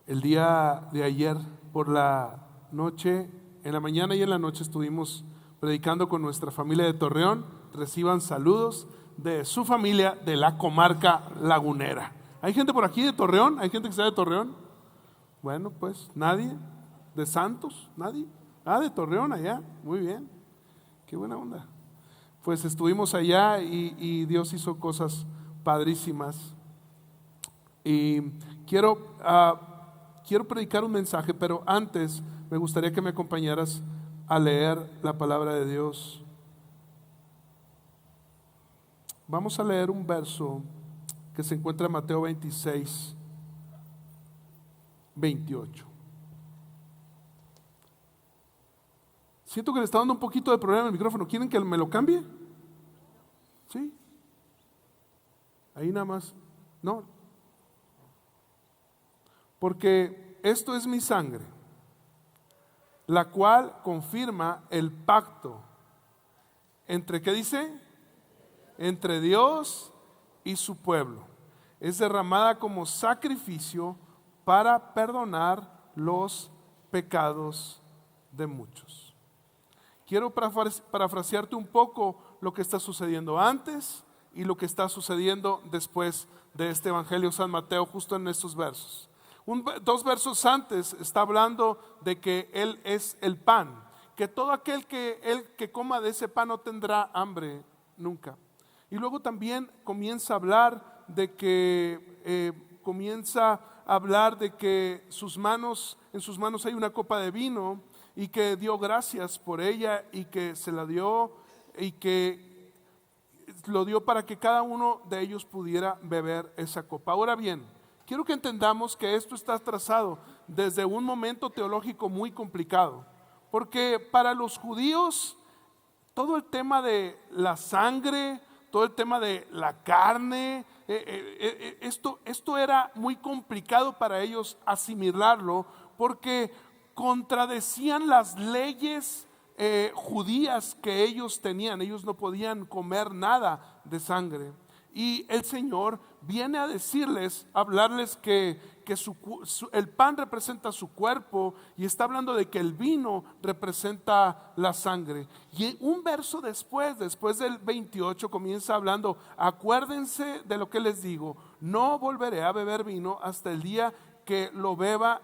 El día de ayer por la noche, en la mañana y en la noche estuvimos predicando con nuestra familia de Torreón. Reciban saludos de su familia de la comarca lagunera. ¿Hay gente por aquí de Torreón? ¿Hay gente que está de Torreón? Bueno, pues nadie. ¿De Santos? ¿Nadie? Ah, de Torreón allá. Muy bien. Qué buena onda. Pues estuvimos allá y Dios hizo cosas padrísimas. Y quiero predicar un mensaje, pero antes me gustaría que me acompañaras a leer la palabra de Dios. Vamos a leer un verso que se encuentra en Mateo 26, 28. Siento que le está dando un poquito de problema el micrófono. ¿Quieren que me lo cambie? ¿Sí? Ahí nada más. No. Porque esto es mi sangre, la cual confirma el pacto entre, ¿qué dice? Entre Dios y su pueblo. Es derramada como sacrificio para perdonar los pecados de muchos. Quiero parafrasearte un poco lo que está sucediendo antes y lo que está sucediendo después de este Evangelio de San Mateo, justo en estos versos. Dos versos antes está hablando de que Él es el pan, que todo aquel que coma de ese pan no tendrá hambre nunca. Y luego también comienza a hablar de que en sus manos hay una copa de vino y que dio gracias por ella y que se la dio y que lo dio para que cada uno de ellos pudiera beber esa copa. Ahora bien, quiero que entendamos que esto está trazado desde un momento teológico muy complicado, porque para los judíos todo el tema de la sangre, todo el tema de la carne, esto era muy complicado para ellos asimilarlo, porque contradecían las leyes judías que ellos tenían. Ellos no podían comer nada de sangre. Y el Señor viene a decirles, a hablarles que el pan representa su cuerpo, y está hablando de que el vino representa la sangre. Y un verso después del 28, comienza hablando: acuérdense de lo que les digo, no volveré a beber vino hasta el día que lo beba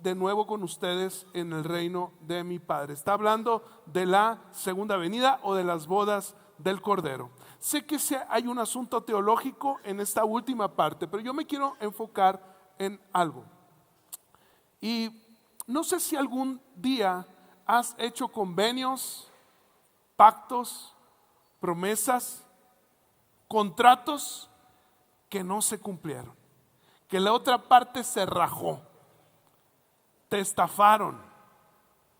de nuevo con ustedes en el reino de mi Padre. Está hablando de la segunda venida o de las bodas del Cordero. Sé que hay un asunto teológico en esta última parte, pero yo me quiero enfocar en algo. Y no sé si algún día has hecho convenios, pactos, promesas, contratos que no se cumplieron, que la otra parte se rajó, te estafaron,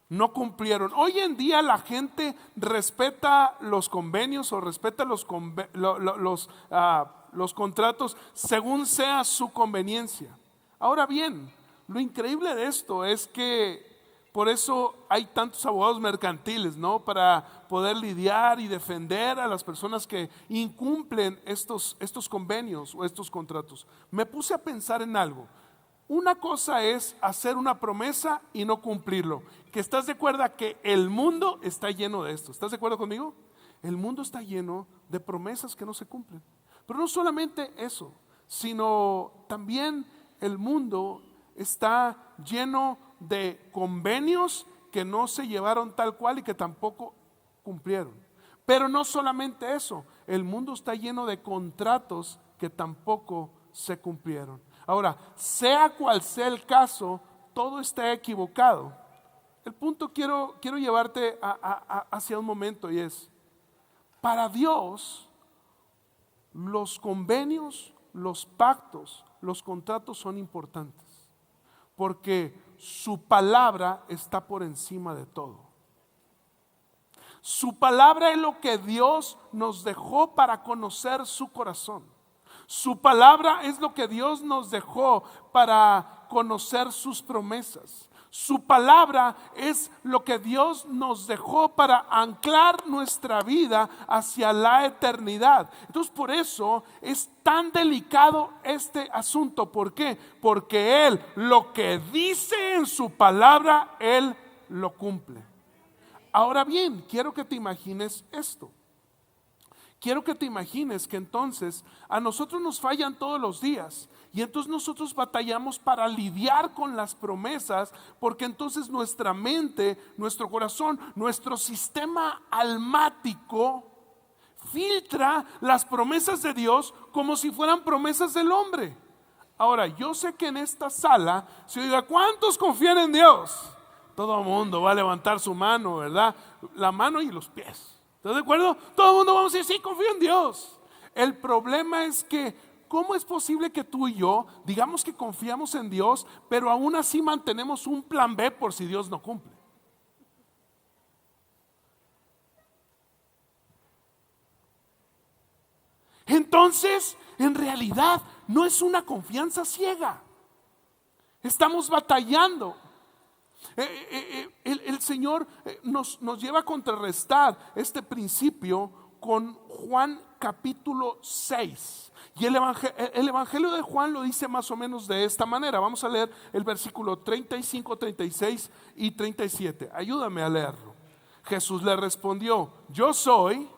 no cumplieron. Hoy en día la gente respeta los convenios o respeta los contratos según sea su conveniencia. Ahora bien, lo increíble de esto es que por eso hay tantos abogados mercantiles, ¿no? Para poder lidiar y defender a las personas que incumplen estos convenios o estos contratos. Me puse a pensar en algo. Una cosa es hacer una promesa y no cumplirlo. ¿Que estás de acuerdo que el mundo está lleno de esto? ¿Estás de acuerdo conmigo? El mundo está lleno de promesas que no se cumplen. Pero no solamente eso, sino también el mundo está lleno de convenios que no se llevaron tal cual y que tampoco cumplieron. Pero no solamente eso, el mundo está lleno de contratos que tampoco se cumplieron. Ahora, sea cual sea el caso, todo está equivocado. El punto quiero llevarte hacia un momento, y es: para Dios los convenios, los pactos, los contratos son importantes, porque su palabra está por encima de todo. Su palabra es lo que Dios nos dejó para conocer su corazón. Su palabra es lo que Dios nos dejó para conocer sus promesas. Su palabra es lo que Dios nos dejó para anclar nuestra vida hacia la eternidad. Entonces por eso es tan delicado este asunto. ¿Por qué? Porque Él lo que dice en su palabra, Él lo cumple. Ahora bien, quiero que te imagines esto. Quiero que te imagines que entonces a nosotros nos fallan todos los días y entonces nosotros batallamos para lidiar con las promesas, porque entonces nuestra mente, nuestro corazón, nuestro sistema almático filtra las promesas de Dios como si fueran promesas del hombre. Ahora, yo sé que en esta sala se diga, ¿cuántos confían en Dios? Todo el mundo va a levantar su mano, ¿verdad? La mano y los pies. ¿Estás de acuerdo? Todo el mundo vamos a decir, sí, confío en Dios. El problema es que, ¿cómo es posible que tú y yo digamos que confiamos en Dios, pero aún así mantenemos un plan B por si Dios no cumple? Entonces, en realidad, no es una confianza ciega. Estamos batallando. El Señor nos lleva a contrarrestar este principio con Juan capítulo 6. Y el Evangelio de Juan lo dice más o menos de esta manera. Vamos a leer el versículo 35, 36 y 37. Ayúdame a leerlo. Jesús le respondió, yo soy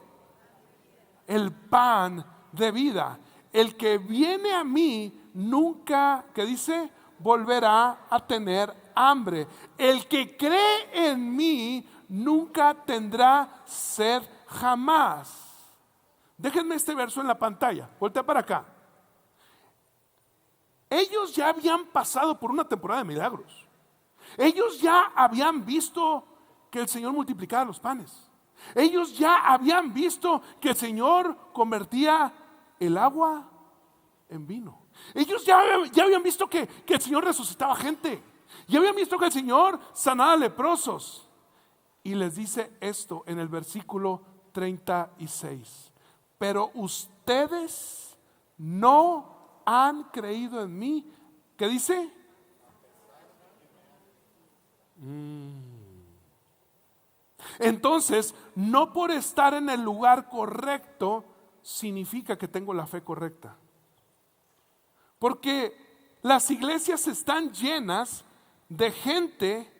el pan de vida. El que viene a mí nunca, ¿qué dice? Volverá a tener hambre. El que cree en mí nunca tendrá sed jamás. Déjenme este verso en la pantalla. Voltea para acá. Ellos ya habían pasado por una temporada de milagros. Ellos ya habían visto que el Señor multiplicaba los panes. Ellos ya habían visto que el Señor convertía el agua en vino. Ellos ya habían visto que el Señor resucitaba gente. Ya habían visto que el Señor sanaba leprosos. Y les dice esto en el versículo 36. Pero ustedes no han creído en mí. ¿Qué dice? Entonces, no por estar en el lugar correcto significa que tengo la fe correcta. Porque las iglesias están llenas de gente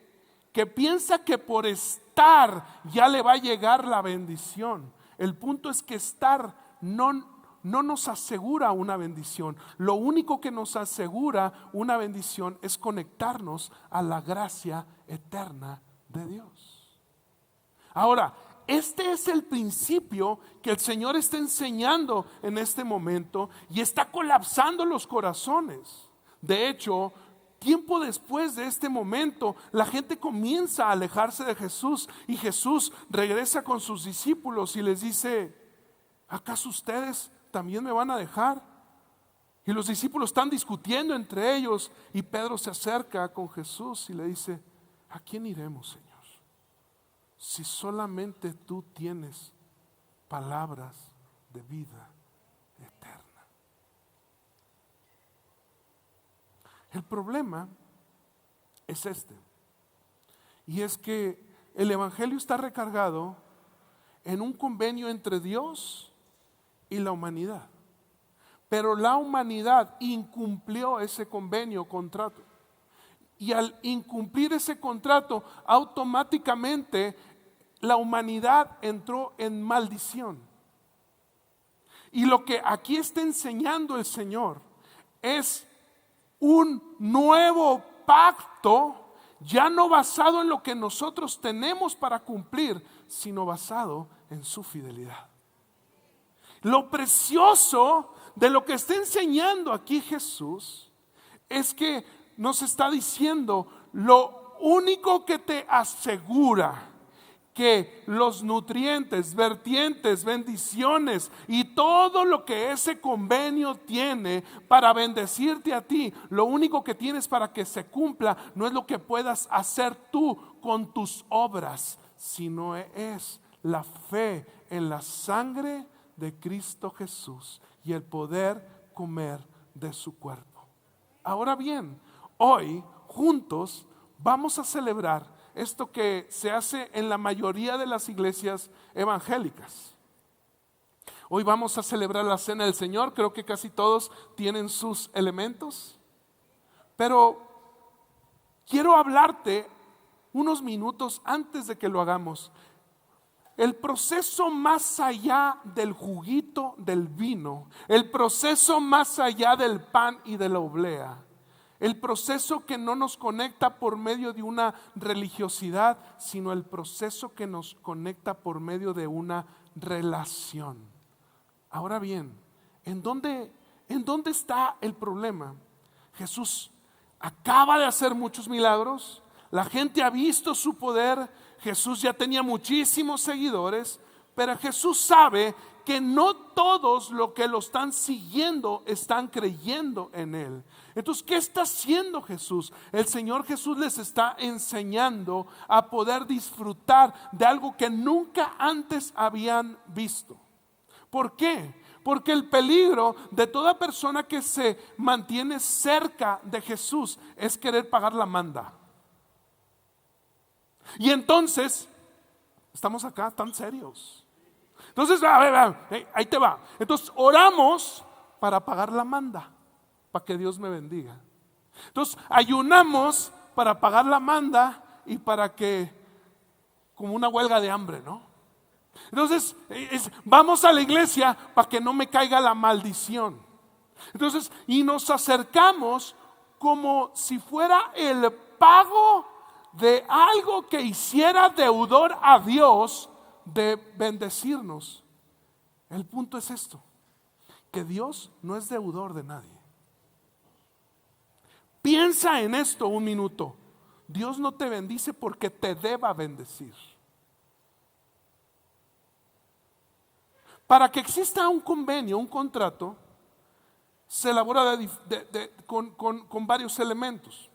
que piensa que por estar ya le va a llegar la bendición. El punto es que estar no nos asegura una bendición. Lo único que nos asegura una bendición es conectarnos a la gracia eterna de Dios. Ahora, este es el principio que el Señor está enseñando en este momento y está colapsando los corazones. De hecho, tiempo después de este momento, la gente comienza a alejarse de Jesús y Jesús regresa con sus discípulos y les dice, ¿acaso ustedes también me van a dejar? Y los discípulos están discutiendo entre ellos y Pedro se acerca con Jesús y le dice, ¿a quién iremos, Señor? Si solamente tú tienes palabras de vida eterna. El problema es este, y es que el Evangelio está recargado en un convenio entre Dios y la humanidad, pero la humanidad incumplió ese convenio, contrato. Y al incumplir ese contrato, automáticamente la humanidad entró en maldición. Y lo que aquí está enseñando el Señor es un nuevo pacto, ya no basado en lo que nosotros tenemos para cumplir, sino basado en su fidelidad. Lo precioso de lo que está enseñando aquí Jesús es que nos está diciendo, lo único que te asegura que los nutrientes, vertientes, bendiciones y todo lo que ese convenio tiene para bendecirte a ti, lo único que tienes para que se cumpla no es lo que puedas hacer tú con tus obras, sino es la fe en la sangre de Cristo Jesús y el poder comer de su cuerpo. Ahora bien, hoy juntos vamos a celebrar esto que se hace en la mayoría de las iglesias evangélicas. Hoy vamos a celebrar la Cena del Señor. Creo que casi todos tienen sus elementos. Pero quiero hablarte unos minutos antes de que lo hagamos. El proceso más allá del juguito del vino, el proceso más allá del pan y de la oblea, el proceso que no nos conecta por medio de una religiosidad, sino el proceso que nos conecta por medio de una relación. Ahora bien, ¿en dónde está el problema? Jesús acaba de hacer muchos milagros, la gente ha visto su poder, Jesús ya tenía muchísimos seguidores, pero Jesús sabe que no todos los que lo están siguiendo están creyendo en Él. Entonces, ¿qué está haciendo Jesús? El Señor Jesús les está enseñando a poder disfrutar de algo que nunca antes habían visto. ¿Por qué? Porque el peligro de toda persona que se mantiene cerca de Jesús es querer pagar la manda. Y entonces, estamos acá tan serios. Entonces, a ver, ahí te va. Entonces, oramos para pagar la manda, para que Dios me bendiga. Entonces, ayunamos para pagar la manda y para que, como una huelga de hambre, ¿no? Entonces, vamos a la iglesia para que no me caiga la maldición. Entonces, y nos acercamos como si fuera el pago de algo que hiciera deudor a Dios de bendecirnos. El punto es esto, que Dios no es deudor de nadie. Piensa en esto un minuto. Dios no te bendice porque te deba bendecir. Para que exista un convenio, un contrato, se elabora con varios elementos.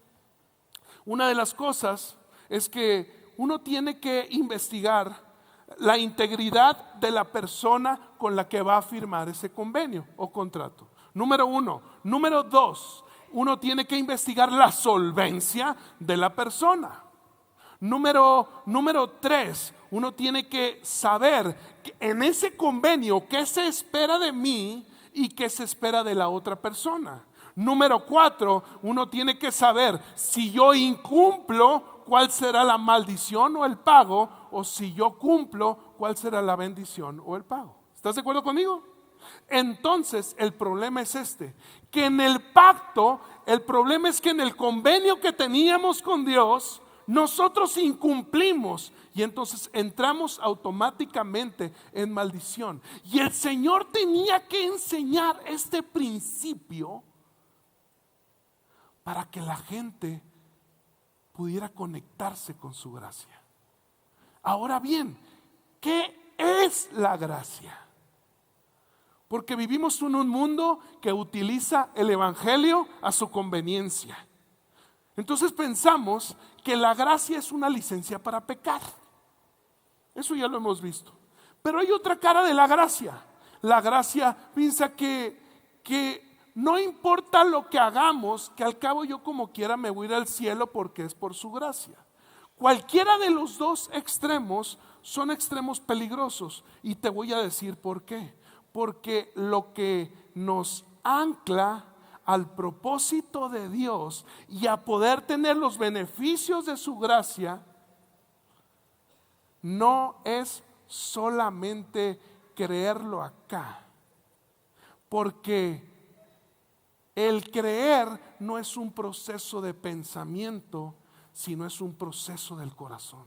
Una de las cosas es que uno tiene que investigar la integridad de la persona con la que va a firmar ese convenio o contrato. Número uno. Número dos, uno tiene que investigar la solvencia de la persona. Número tres, uno tiene que saber que en ese convenio qué se espera de mí y qué se espera de la otra persona. Número cuatro, uno tiene que saber si yo incumplo, cuál será la maldición o el pago, o si yo cumplo, cuál será la bendición o el pago. ¿Estás de acuerdo conmigo? Entonces el problema es este, que en el pacto, el problema es que en el convenio que teníamos con Dios, nosotros incumplimos y entonces entramos automáticamente en maldición. Y el Señor tenía que enseñar este principio para que la gente pudiera conectarse con su gracia. Ahora bien, ¿qué es la gracia? Porque vivimos en un mundo que utiliza el evangelio a su conveniencia. Entonces pensamos que la gracia es una licencia para pecar. Eso ya lo hemos visto. Pero hay otra cara de la gracia. La gracia piensa que no importa lo que hagamos, que al cabo yo como quiera me voy a ir al cielo porque es por su gracia. Cualquiera de los dos extremos son extremos peligrosos y te voy a decir por qué. Porque lo que nos ancla al propósito de Dios y a poder tener los beneficios de su gracia no es solamente creerlo acá, porque el creer no es un proceso de pensamiento, sino es un proceso del corazón.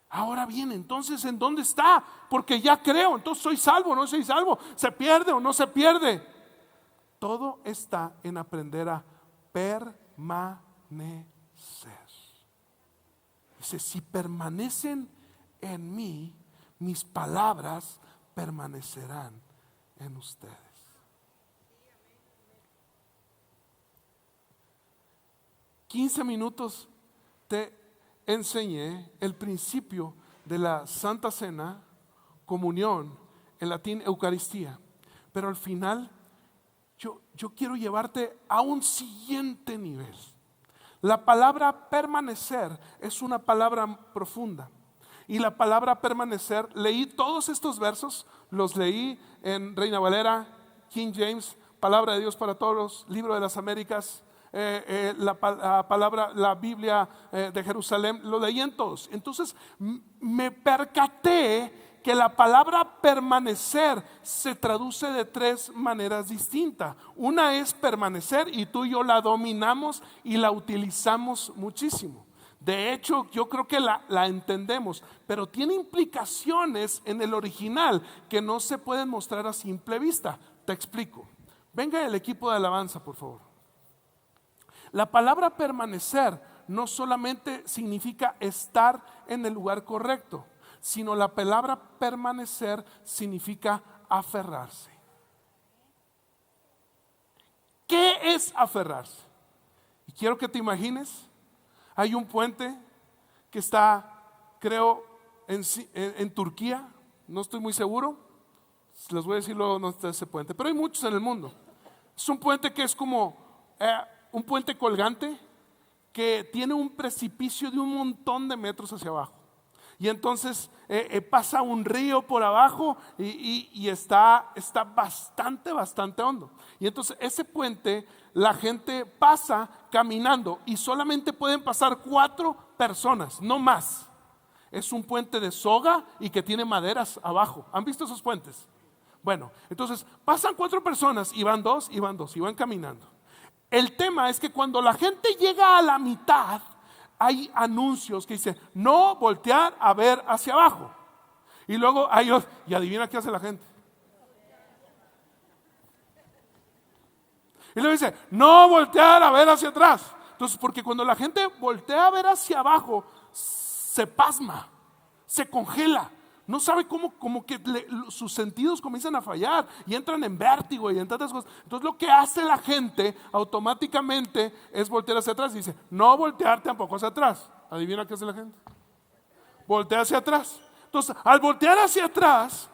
Ahora bien, entonces, ¿en dónde está? Porque ya creo, entonces soy salvo o no soy salvo, se pierde o no se pierde. Todo está en aprender a permanecer. Dice, si permanecen en mí, mis palabras permanecerán en ustedes. $15 minutos te enseñé el principio de la Santa Cena, comunión, en latín Eucaristía, pero al final yo quiero llevarte a un siguiente nivel. La palabra permanecer es una palabra profunda. Y la palabra permanecer, leí todos estos versos, los leí en Reina Valera, King James, Palabra de Dios para Todos, Libro de las Américas, la Biblia de Jerusalén, lo leí en todos. Entonces me percaté que la palabra permanecer se traduce de tres maneras distintas. Una es permanecer, y tú y yo la dominamos y la utilizamos muchísimo. De hecho, yo creo que la entendemos, pero tiene implicaciones en el original que no se pueden mostrar a simple vista. Te explico. Venga el equipo de alabanza, por favor. La palabra permanecer no solamente significa estar en el lugar correcto, sino la palabra permanecer significa aferrarse. ¿Qué es aferrarse? Y quiero que te imagines, hay un puente que está, creo, en Turquía, no estoy muy seguro, les voy a decir luego dónde está ese puente, pero hay muchos en el mundo. Es un puente que es como un puente colgante que tiene un precipicio de un montón de metros hacia abajo. Y entonces pasa un río por abajo y está bastante hondo. Y entonces ese puente la gente pasa caminando y solamente pueden pasar 4 personas, no más. Es un puente de soga y que tiene maderas abajo. ¿Han visto esos puentes? Bueno, entonces pasan 4 personas y van dos y van caminando. El tema es que cuando la gente llega a la mitad, hay anuncios que dicen no voltear a ver hacia abajo. Y luego hay otros, y adivina qué hace la gente. Y luego dice no voltear a ver hacia atrás. Entonces, porque cuando la gente voltea a ver hacia abajo, se pasma, se congela. No sabe cómo, como que sus sentidos comienzan a fallar y entran en vértigo y en tantas cosas. Entonces lo que hace la gente automáticamente es voltear hacia atrás. Dice, no voltear tampoco hacia atrás. ¿Adivina qué hace la gente? Voltea hacia atrás. Entonces, al voltear hacia atrás,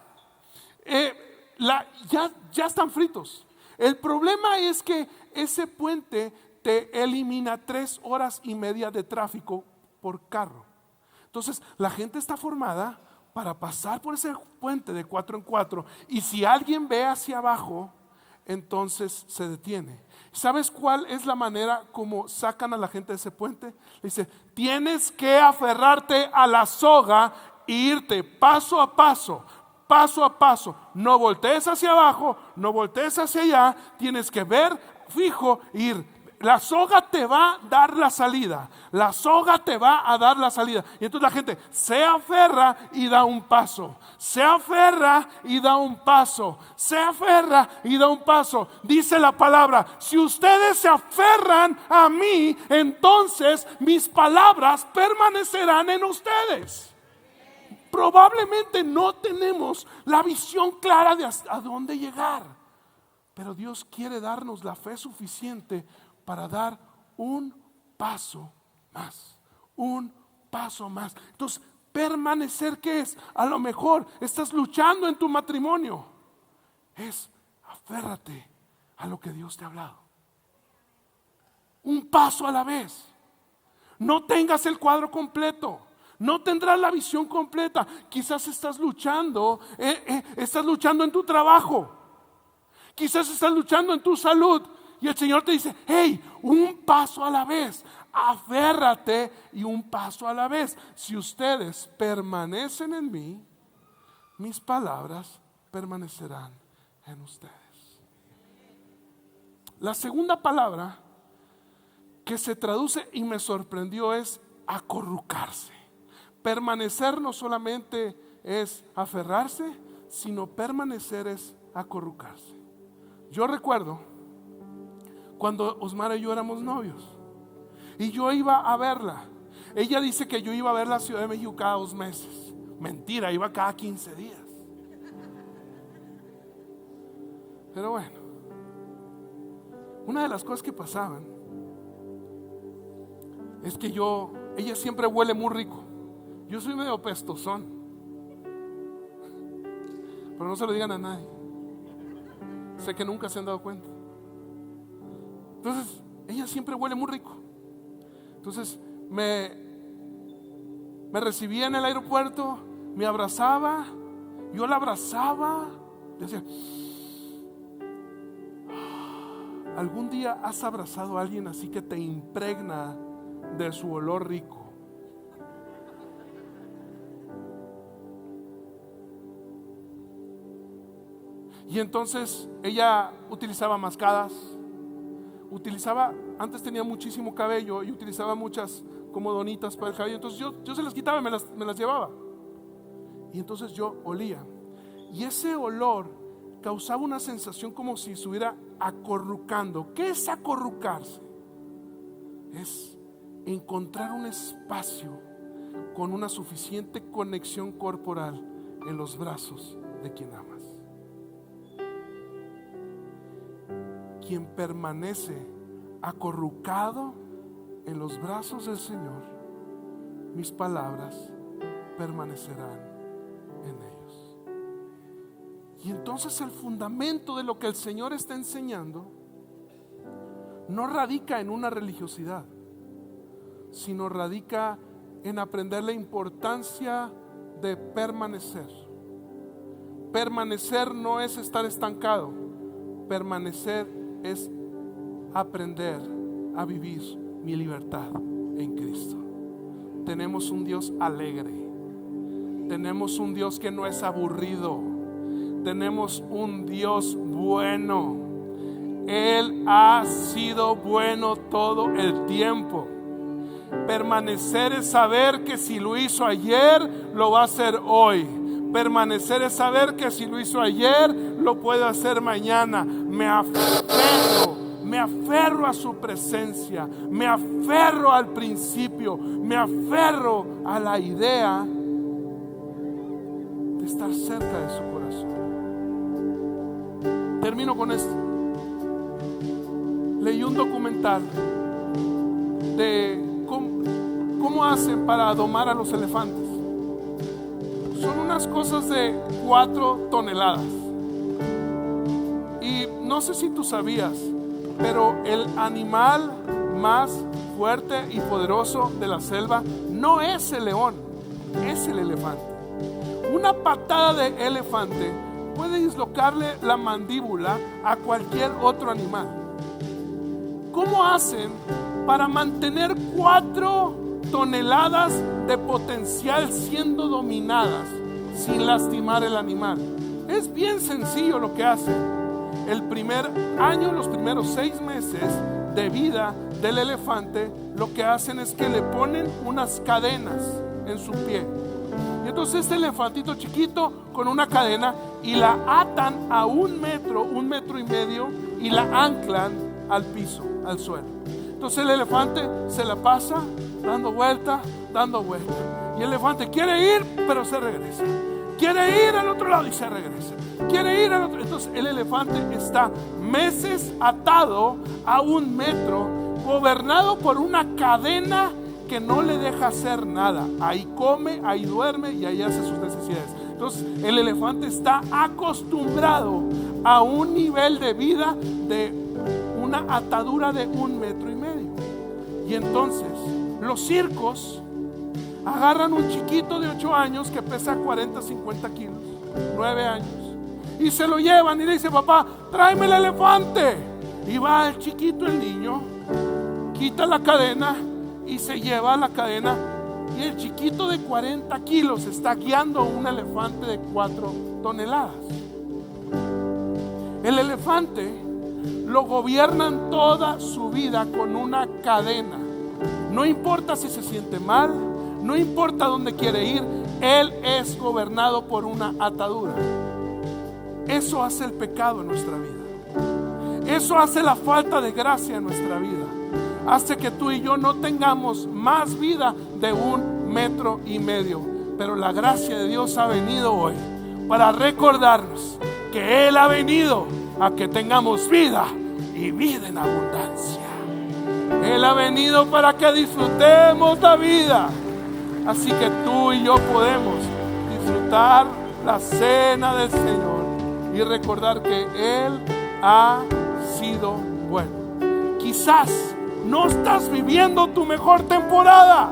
ya están fritos. El problema es que ese puente te elimina 3 horas y media de tráfico por carro. Entonces, la gente está formada para pasar por ese puente de 4 en 4, y si alguien ve hacia abajo, entonces se detiene. ¿Sabes cuál es la manera como sacan a la gente de ese puente? Le dice, tienes que aferrarte a la soga e irte paso a paso. No voltees hacia abajo, no voltees hacia allá, tienes que ver fijo e ir. La soga te va a dar la salida. La soga te va a dar la salida. Y entonces la gente se aferra y da un paso. Se aferra y da un paso. Se aferra y da un paso. Dice la palabra, si ustedes se aferran a mí, entonces mis palabras permanecerán en ustedes. Probablemente no tenemos la visión clara de a dónde llegar. Pero Dios quiere darnos la fe suficiente para dar un paso más, un paso más. Entonces, permanecer, ¿qué es? A lo mejor estás luchando en tu matrimonio. Es aférrate a lo que Dios te ha hablado. Un paso a la vez. No tengas el cuadro completo. No tendrás la visión completa. Quizás estás luchando en tu trabajo. Quizás estás luchando en tu salud. Y el Señor te dice, hey, un paso a la vez, aférrate y un paso a la vez. Si ustedes permanecen en mí, mis palabras permanecerán en ustedes. La segunda palabra que se traduce y me sorprendió es acurrucarse. Permanecer no solamente es aferrarse, sino permanecer es acurrucarse. Yo recuerdo cuando Osmara y yo éramos novios y yo iba a verla. Ella dice que yo iba a ver la Ciudad de México cada 2 meses. Mentira, iba cada 15 días. Pero bueno, una de las cosas que pasaban es que ella siempre huele muy rico. Yo soy medio pestosón, pero no se lo digan a nadie. Sé que nunca se han dado cuenta. Entonces, ella siempre huele muy rico. Entonces me recibía en el aeropuerto, me abrazaba, yo la abrazaba, decía, ¿algún día has abrazado a alguien así que te impregna de su olor rico? Y entonces ella utilizaba mascadas, antes tenía muchísimo cabello y utilizaba muchas como donitas para el cabello. Entonces yo se las quitaba y me las llevaba. Y entonces yo olía. Y ese olor causaba una sensación como si estuviera acorrucando. ¿Qué es acorrucarse? Es encontrar un espacio con una suficiente conexión corporal en los brazos de quien amas. Quien permanece acorrucado en los brazos del Señor, mis palabras permanecerán en ellos. Y entonces el fundamento de lo que el Señor está enseñando no radica en una religiosidad, sino radica en aprender la importancia de permanecer. Permanecer no es estar estancado, permanecer es aprender a vivir mi libertad en Cristo. Tenemos un Dios alegre, tenemos un Dios que no es aburrido, tenemos un Dios bueno. Él ha sido bueno todo el tiempo. Permanecer es saber que si lo hizo ayer, lo va a hacer hoy. Permanecer es saber que si lo hizo ayer, lo puede hacer mañana. Me aferro a su presencia, me aferro al principio, me aferro a la idea de estar cerca de su corazón. Termino con esto. Leí un documental de cómo hacen para domar a los elefantes. Son unas cosas de 4 toneladas. Y no sé si tú sabías, pero el animal más fuerte y poderoso de la selva no es el león, es el elefante. Una patada de elefante puede dislocarle la mandíbula a cualquier otro animal. ¿Cómo hacen para mantener 4 toneladas de potencial siendo dominadas sin lastimar el animal? Es bien sencillo lo que hacen. El primer año, los primeros 6 meses de vida del elefante, lo que hacen es que le ponen unas cadenas en su pie. Y entonces este elefantito chiquito con una cadena y la atan a 1 metro, 1,5 metros, y la anclan al piso, al suelo. Entonces el elefante se la pasa dando vuelta. Y el elefante quiere ir, pero se regresa. Quiere ir al otro lado y se regresa. Quiere ir al otro. Entonces el elefante está meses atado a 1 metro, gobernado por una cadena que no le deja hacer nada. Ahí come, ahí duerme y ahí hace sus necesidades. Entonces el elefante está acostumbrado a un nivel de vida de una atadura de 1,5 metros. Y entonces los circos agarran un chiquito de 8 años que pesa 40, 50 kilos, 9 años, y se lo llevan y le dice: papá, tráeme el elefante. Y va el chiquito, el niño, quita la cadena y se lleva la cadena, y el chiquito de 40 kilos está guiando a un elefante de 4 toneladas. El elefante lo gobiernan toda su vida con una cadena. No importa si se siente mal, no importa dónde quiere ir, él es gobernado por una atadura. Eso hace el pecado en nuestra vida. Eso hace la falta de gracia en nuestra vida. Hace que tú y yo no tengamos más vida de 1,5 metros. Pero la gracia de Dios ha venido hoy para recordarnos que Él ha venido a que tengamos vida y vida en abundancia. Él ha venido para que disfrutemos la vida. Así que tú y yo podemos disfrutar la cena del Señor y recordar que Él ha sido bueno. Quizás no estás viviendo tu mejor temporada.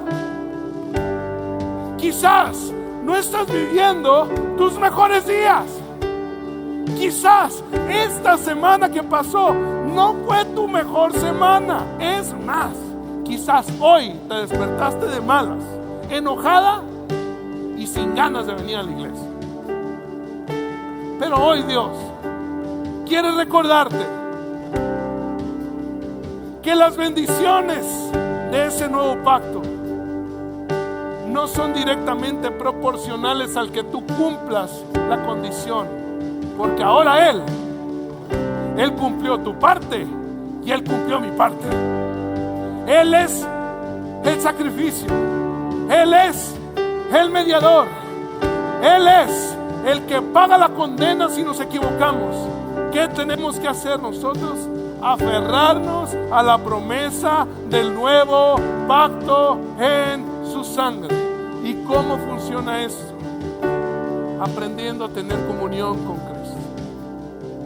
Quizás no estás viviendo tus mejores días. Quizás esta semana que pasó no fue tu mejor semana. Es más, quizás hoy te despertaste de malas, enojada y sin ganas de venir a la iglesia. Pero hoy Dios quiere recordarte que las bendiciones de ese nuevo pacto no son directamente proporcionales al que tú cumplas la condición, porque ahora Él cumplió tu parte y Él cumplió mi parte. Él es el sacrificio, Él es el mediador, Él es el que paga la condena si nos equivocamos. ¿Qué tenemos que hacer nosotros? Aferrarnos a la promesa del nuevo pacto en su sangre. ¿Y cómo funciona eso? Aprendiendo a tener comunión con Cristo.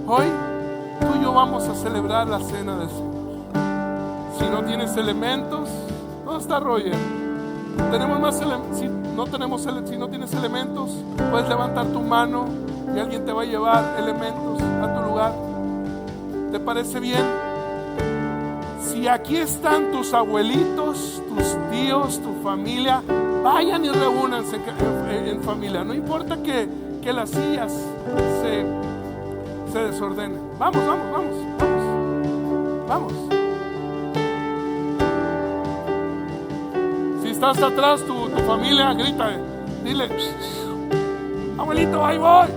Hoy tú y yo vamos a celebrar la cena del Señor. Si no tienes elementos, ¿dónde está Roger? ¿Tenemos más si no tienes elementos, puedes levantar tu mano y alguien te va a llevar elementos a tu lugar. ¿Te parece bien? Si aquí están tus abuelitos, tus tíos, tu familia, vayan y reúnanse en familia. No importa que las sillas se desordenen. Vamos. Si estás atrás, tu familia, grita, dile, abuelito, ahí voy.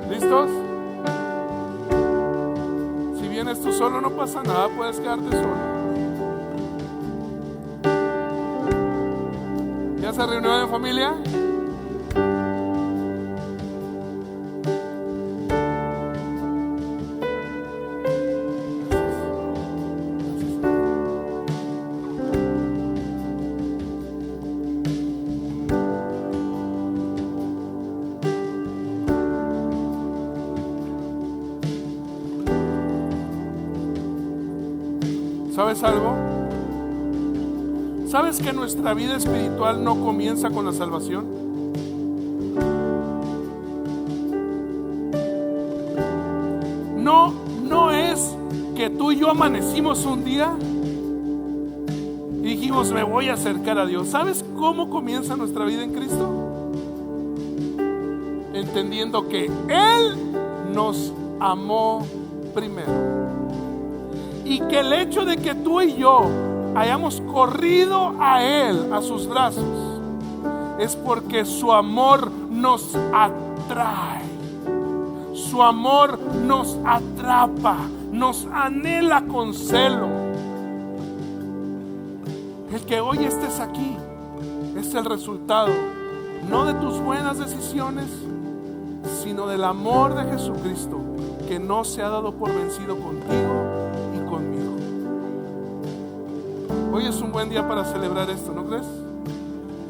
¿Listos? Si vienes tú solo no pasa nada, puedes quedarte solo. ¿Ya se reunió en familia? ¿Sabes algo? ¿Sabes que nuestra vida espiritual no comienza con la salvación? No es que tú y yo amanecimos un día y dijimos, me voy a acercar a Dios. ¿Sabes cómo comienza nuestra vida en Cristo? Entendiendo que Él nos amó primero. Y que el hecho de que tú y yo hayamos corrido a Él, a sus brazos, es porque su amor nos atrae. Su amor nos atrapa, nos anhela con celo. El que hoy estés aquí es el resultado, no de tus buenas decisiones, sino del amor de Jesucristo, que no se ha dado por vencido contigo y conmigo. Hoy es un buen día para celebrar esto, ¿no crees?